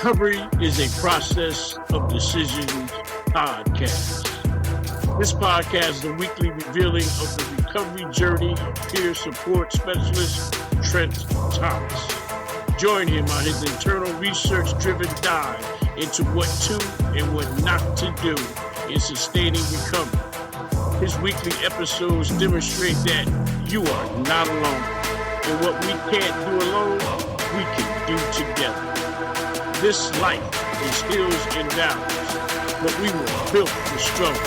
Recovery is a process of decisions podcast. This podcast is a weekly revealing of the recovery journey of peer support specialist Trent Thomas. Join him on his internal research-driven dive into what to and what not to do in sustaining recovery. His weekly episodes demonstrate that you are not alone, and what we can't do alone, we can do together. This life is hills and valleys, but we were built for struggle.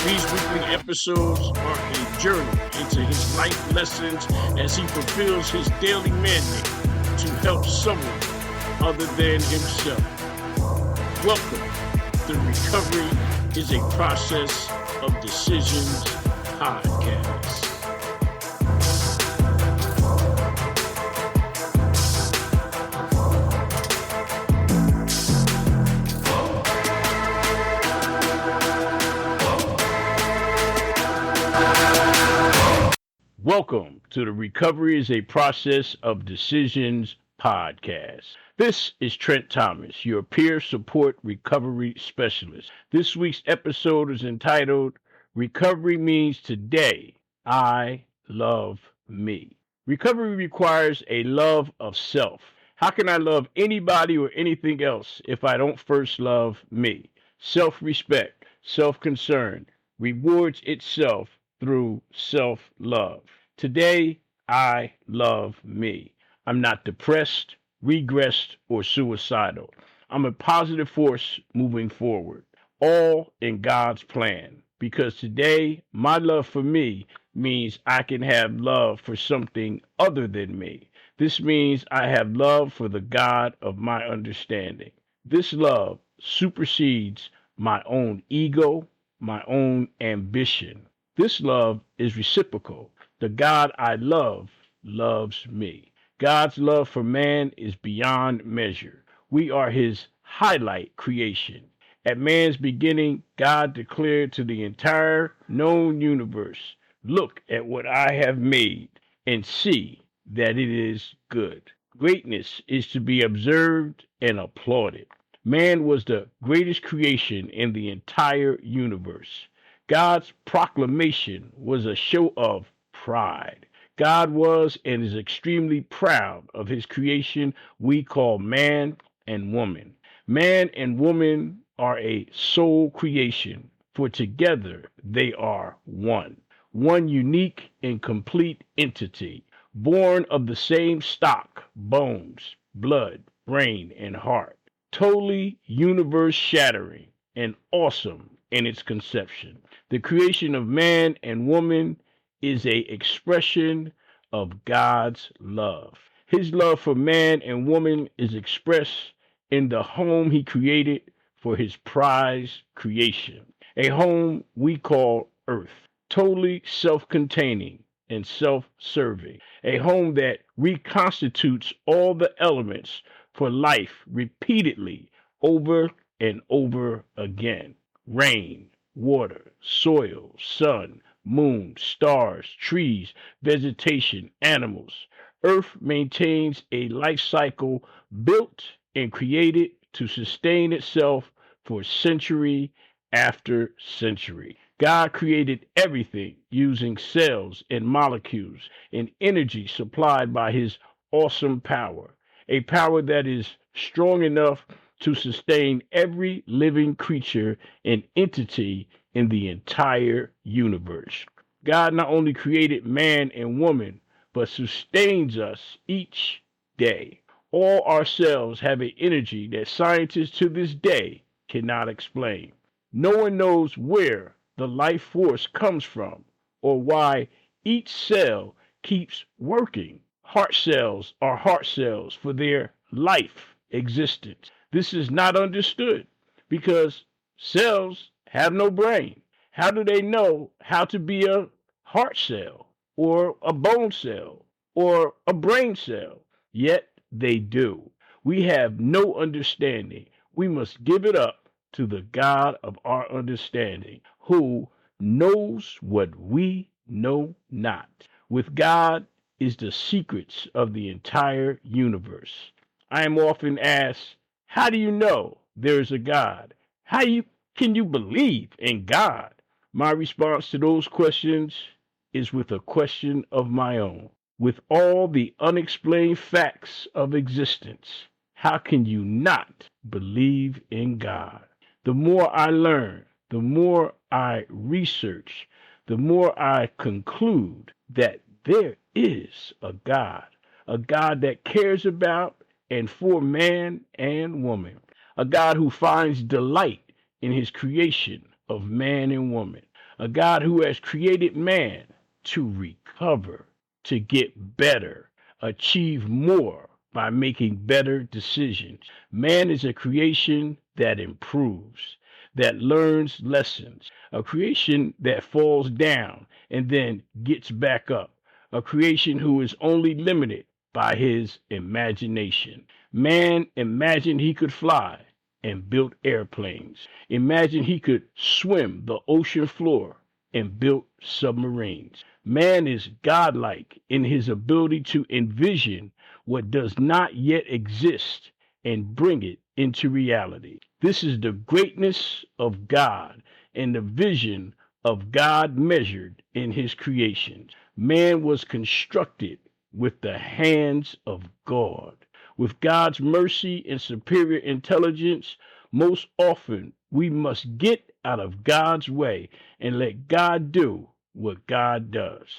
These weekly episodes are a journey into his life lessons as he fulfills his daily mandate to help someone other than himself. Welcome. The Recovery is a Process of Decisions podcast. Welcome to the Recovery is a Process of Decisions podcast. This is Trent Thomas, your peer support recovery specialist. This week's episode is entitled, Recovery Means Today, I Love Me. Recovery requires a love of self. How can I love anybody or anything else if I don't first love me? Self-respect, self-concern, rewards itself through self-love. Today, I love me. I'm not depressed, regressed, or suicidal. I'm a positive force moving forward, all in God's plan. Because today, my love for me means I can have love for something other than me. This means I have love for the God of my understanding. This love supersedes my own ego, my own ambition. This love is reciprocal. The God I love loves me. God's love for man is beyond measure. We are his highlight creation. At man's beginning, God declared to the entire known universe, look at what I have made and see that it is good. Greatness is to be observed and applauded. Man was the greatest creation in the entire universe. God's proclamation was a show of pride. God was and is extremely proud of his creation we call man and woman. Man and woman are a soul creation, for together they are one. One unique and complete entity, born of the same stock, bones, blood, brain, and heart. Totally universe-shattering and awesome in its conception. The creation of man and woman is a expression of God's love. His love for man and woman is expressed in the home he created for his prized creation, a home we call Earth, totally self-containing and self-serving, a home that reconstitutes all the elements for life repeatedly over and over again. Rain, water, soil, sun, moon, stars, trees, vegetation, animals. Earth maintains a life cycle built and created to sustain itself for century after century. God created everything using cells and molecules and energy supplied by his awesome power, a power that is strong enough to sustain every living creature and entity in the entire universe. God not only created man and woman, but sustains us each day. All our cells have an energy that scientists to this day cannot explain. No one knows where the life force comes from or why each cell keeps working. Heart cells are heart cells for their life existence. This is not understood because cells have no brain. How do they know how to be a heart cell or a bone cell or a brain cell? Yet they do. We have no understanding. We must give it up to the God of our understanding, who knows what we know not. With God is the secrets of the entire universe. I am often asked, How do you know there is a God? Can you believe in God? My response to those questions is with a question of my own. With all the unexplained facts of existence, how can you not believe in God? The more I learn, the more I research, the more I conclude that there is a God that cares about and for man and woman, a God who finds delight in his creation of man and woman, a God who has created man to recover, to get better, achieve more by making better decisions. Man is a creation that improves, that learns lessons, a creation that falls down and then gets back up, a creation who is only limited by his imagination. Man imagined he could fly and built airplanes. Imagine he could swim the ocean floor and built submarines. Man is godlike in his ability to envision what does not yet exist and bring it into reality. This is the greatness of God and the vision of God measured in his creations. Man was constructed with the hands of God. With God's mercy and superior intelligence, most often we must get out of God's way and let God do what God does.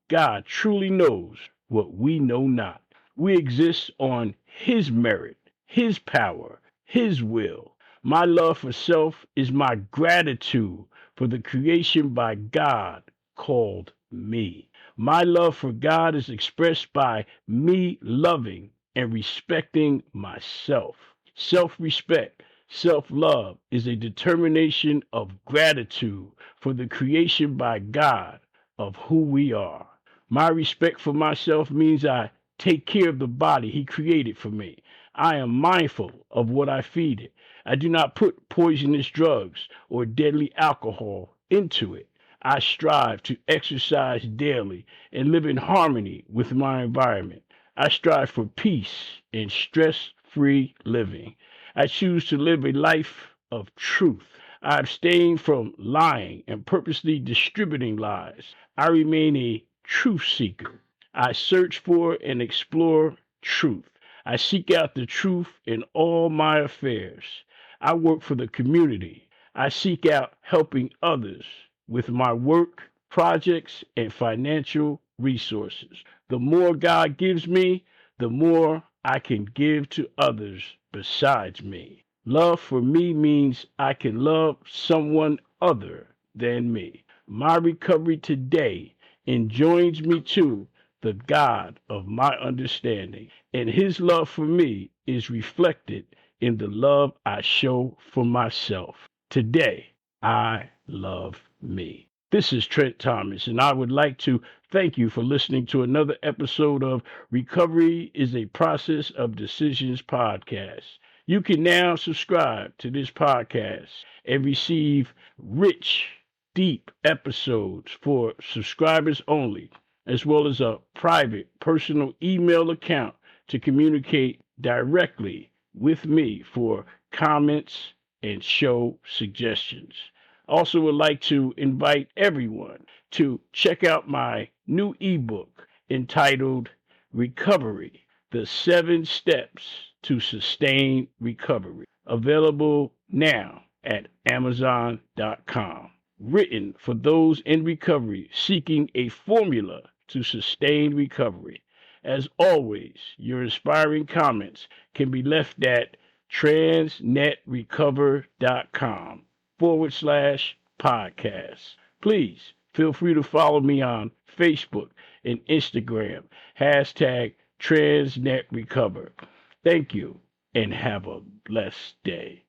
God truly knows what we know not. We exist on his merit, his power, his will. My love for self is my gratitude for the creation by God called me. My love for God is expressed by me loving and respecting myself. Self-respect, self-love is a determination of gratitude for the creation by God of who we are. My respect for myself means I take care of the body he created for me. I am mindful of what I feed it. I do not put poisonous drugs or deadly alcohol into it. I strive to exercise daily and live in harmony with my environment. I strive for peace and stress-free living. I choose to live a life of truth. I abstain from lying and purposely distributing lies. I remain a truth seeker. I search for and explore truth. I seek out the truth in all my affairs. I work for the community. I seek out helping others with my work, projects, and financial resources. The more God gives me, the more I can give to others besides me. Love for me means I can love someone other than me. My recovery today enjoins me to the God of my understanding, and his love for me is reflected in the love I show for myself. Today, I love me. This is Trent Thomas, and I would like to thank you for listening to another episode of Recovery is a Process of Decisions podcast. You can now subscribe to this podcast and receive rich, deep episodes for subscribers only, as well as a private personal email account to communicate directly with me for comments and show suggestions. Also would like to invite everyone to check out my new ebook entitled Recovery, The 7 Steps to Sustain Recovery, available now at Amazon.com. Written for those in recovery seeking a formula to sustain recovery. As always, your inspiring comments can be left at transnetrecover.com/podcast. Please feel free to follow me on Facebook and Instagram, #TransNetRecover. Thank you and have a blessed day.